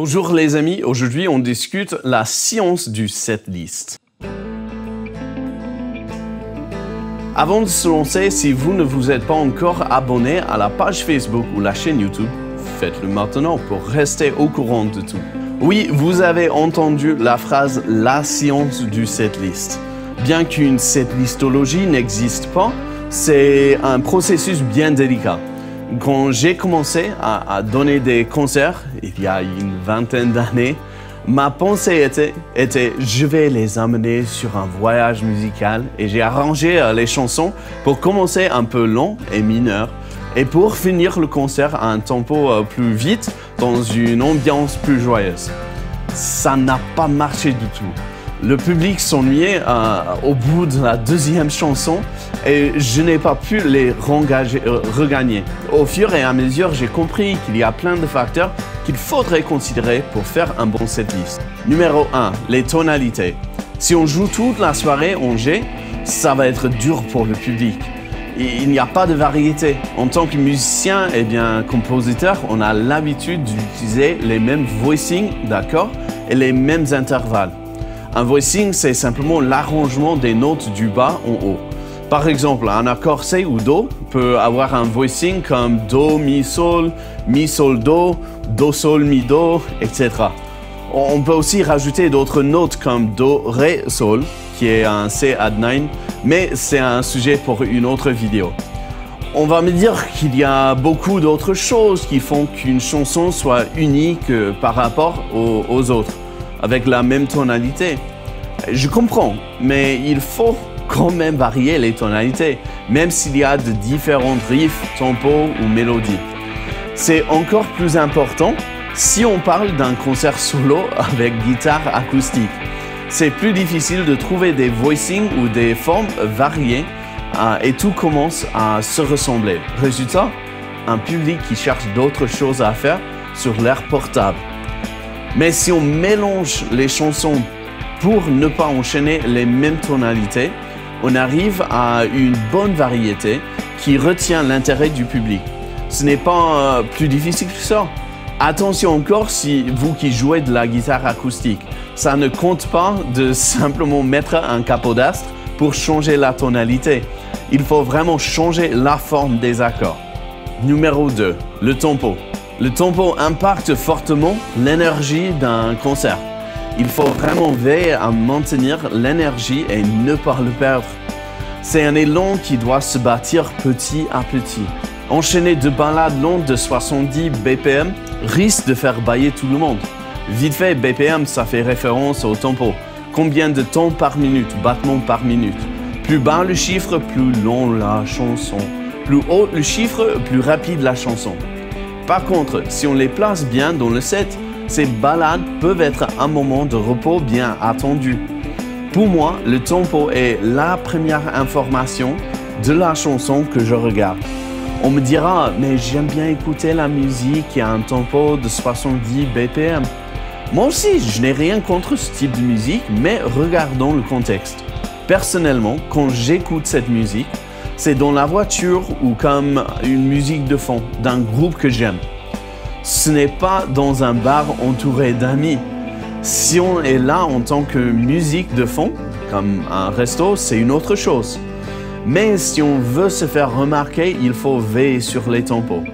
Bonjour les amis, aujourd'hui on discute la science du setlist. Avant de se lancer, si vous ne vous êtes pas encore abonné à la page Facebook ou la chaîne YouTube, faites-le maintenant pour rester au courant de tout. Oui, vous avez entendu la phrase « la science du setlist ». Bien qu'une setlistologie n'existe pas, c'est un processus bien délicat. Quand j'ai commencé à donner des concerts, il y a une vingtaine d'années, ma pensée était je vais les amener sur un voyage musical et j'ai arrangé les chansons pour commencer un peu lent et mineur et pour finir le concert à un tempo plus vite dans une ambiance plus joyeuse. Ça n'a pas marché du tout. Le public s'ennuyait au bout de la deuxième chanson et je n'ai pas pu les regagner. Au fur et à mesure, j'ai compris qu'il y a plein de facteurs qu'il faudrait considérer pour faire un bon setlist. Numéro 1, les tonalités. Si on joue toute la soirée en G, ça va être dur pour le public. Il n'y a pas de variété. En tant que musicien et compositeur, on a l'habitude d'utiliser les mêmes voicings d'accords et les mêmes intervalles. Un voicing, c'est simplement l'arrangement des notes du bas en haut. Par exemple, un accord C ou Do peut avoir un voicing comme Do, Mi, Sol, Do, Do, Sol, Mi, Do, etc. On peut aussi rajouter d'autres notes comme Do, Ré, Sol, qui est un C add 9, mais c'est un sujet pour une autre vidéo. On va me dire qu'il y a beaucoup d'autres choses qui font qu'une chanson soit unique par rapport aux autres, avec la même tonalité. Je comprends, mais il faut quand même varier les tonalités, même s'il y a de différents riffs, tempos ou mélodies. C'est encore plus important si on parle d'un concert solo avec guitare acoustique. C'est plus difficile de trouver des voicings ou des formes variées et tout commence à se ressembler. Résultat, un public qui cherche d'autres choses à faire sur l'air portable. Mais si on mélange les chansons pour ne pas enchaîner les mêmes tonalités, on arrive à une bonne variété qui retient l'intérêt du public. Ce n'est pas plus difficile que ça. Attention encore si vous qui jouez de la guitare acoustique, ça ne compte pas de simplement mettre un capodastre pour changer la tonalité. Il faut vraiment changer la forme des accords. Numéro 2, le tempo. Le tempo impacte fortement l'énergie d'un concert. Il faut vraiment veiller à maintenir l'énergie et ne pas le perdre. C'est un élan qui doit se bâtir petit à petit. Enchaîner deux ballades longues de 70 BPM risque de faire bâiller tout le monde. Vite fait, BPM, ça fait référence au tempo. Combien de temps par minute, battements par minute. Plus bas le chiffre, plus long la chanson. Plus haut le chiffre, plus rapide la chanson. Par contre, si on les place bien dans le set, ces ballades peuvent être un moment de repos bien attendu. Pour moi, le tempo est la première information de la chanson que je regarde. On me dira, mais j'aime bien écouter la musique qui a un tempo de 70 BPM. Moi aussi, je n'ai rien contre ce type de musique, mais regardons le contexte. Personnellement, quand j'écoute cette musique, c'est dans la voiture ou comme une musique de fond d'un groupe que j'aime. Ce n'est pas dans un bar entouré d'amis. Si on est là en tant que musique de fond, comme un resto, c'est une autre chose. Mais si on veut se faire remarquer, il faut veiller sur les tempos.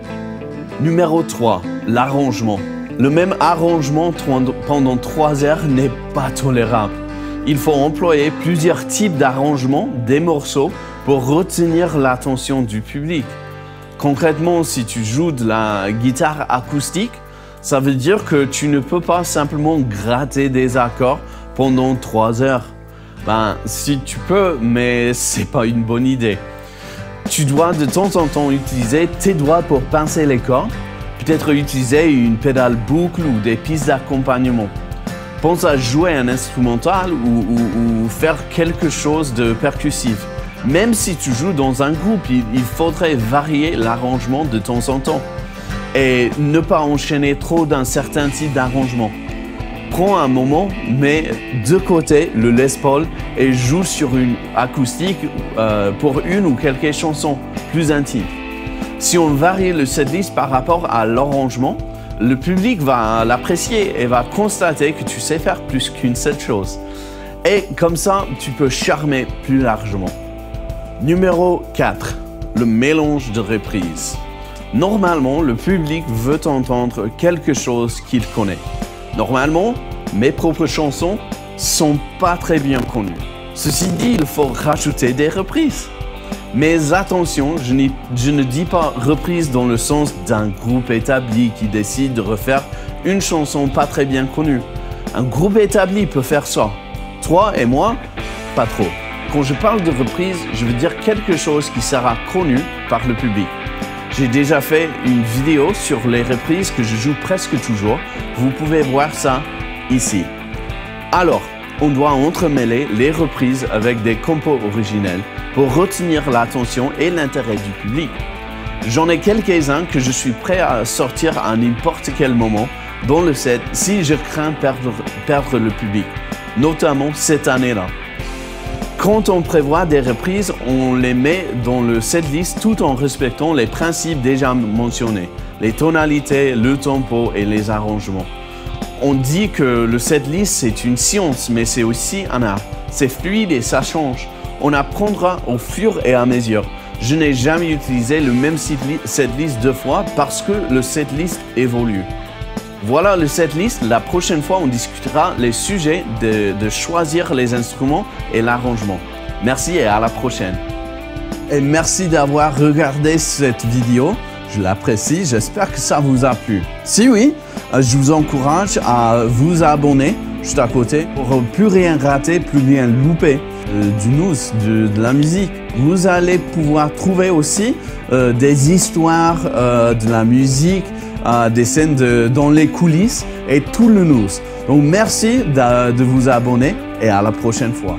Numéro 3, l'arrangement. Le même arrangement pendant 3 heures n'est pas tolérable. Il faut employer plusieurs types d'arrangements des morceaux pour retenir l'attention du public. Concrètement, si tu joues de la guitare acoustique, ça veut dire que tu ne peux pas simplement gratter des accords pendant 3 heures. Si tu peux, mais c'est pas une bonne idée. Tu dois de temps en temps utiliser tes doigts pour pincer les cordes, peut-être utiliser une pédale boucle ou des pistes d'accompagnement. Pense à jouer un instrumental ou faire quelque chose de percussif. Même si tu joues dans un groupe, il faudrait varier l'arrangement de temps en temps et ne pas enchaîner trop d'un certain type d'arrangement. Prends un moment, mets de côté le Les Paul et joue sur une acoustique pour une ou quelques chansons plus intimes. Si on varie le setlist par rapport à l'arrangement, Le public va l'apprécier et va constater que tu sais faire plus qu'une seule chose. Et comme ça, tu peux charmer plus largement. Numéro 4. Le mélange de reprises. Normalement, le public veut entendre quelque chose qu'il connaît. Normalement, mes propres chansons sont pas très bien connues. Ceci dit, il faut rajouter des reprises. Mais attention, je ne dis pas reprise dans le sens d'un groupe établi qui décide de refaire une chanson pas très bien connue. Un groupe établi peut faire ça. Toi et moi, pas trop. Quand je parle de reprise, je veux dire quelque chose qui sera connu par le public. J'ai déjà fait une vidéo sur les reprises que je joue presque toujours. Vous pouvez voir ça ici. Alors, on doit entremêler les reprises avec des compos originels pour retenir l'attention et l'intérêt du public. J'en ai quelques-uns que je suis prêt à sortir à n'importe quel moment dans le set si je crains perdre le public, notamment cette année-là. Quand on prévoit des reprises, on les met dans le setlist tout en respectant les principes déjà mentionnés, les tonalités, le tempo et les arrangements. On dit que le setlist c'est une science, mais c'est aussi un art. C'est fluide et ça change. On apprendra au fur et à mesure. Je n'ai jamais utilisé le même setlist 2 fois parce que le setlist évolue. Voilà le setlist. La prochaine fois, on discutera les sujets de choisir les instruments et l'arrangement. Merci et à la prochaine. Et merci d'avoir regardé cette vidéo. Je l'apprécie. J'espère que ça vous a plu. Si oui, je vous encourage à vous abonner juste à côté pour plus rien rater, plus rien louper du news, de la musique. Vous allez pouvoir trouver aussi des histoires de la musique, des scènes dans les coulisses et tout le news. Donc merci de vous abonner et à la prochaine fois.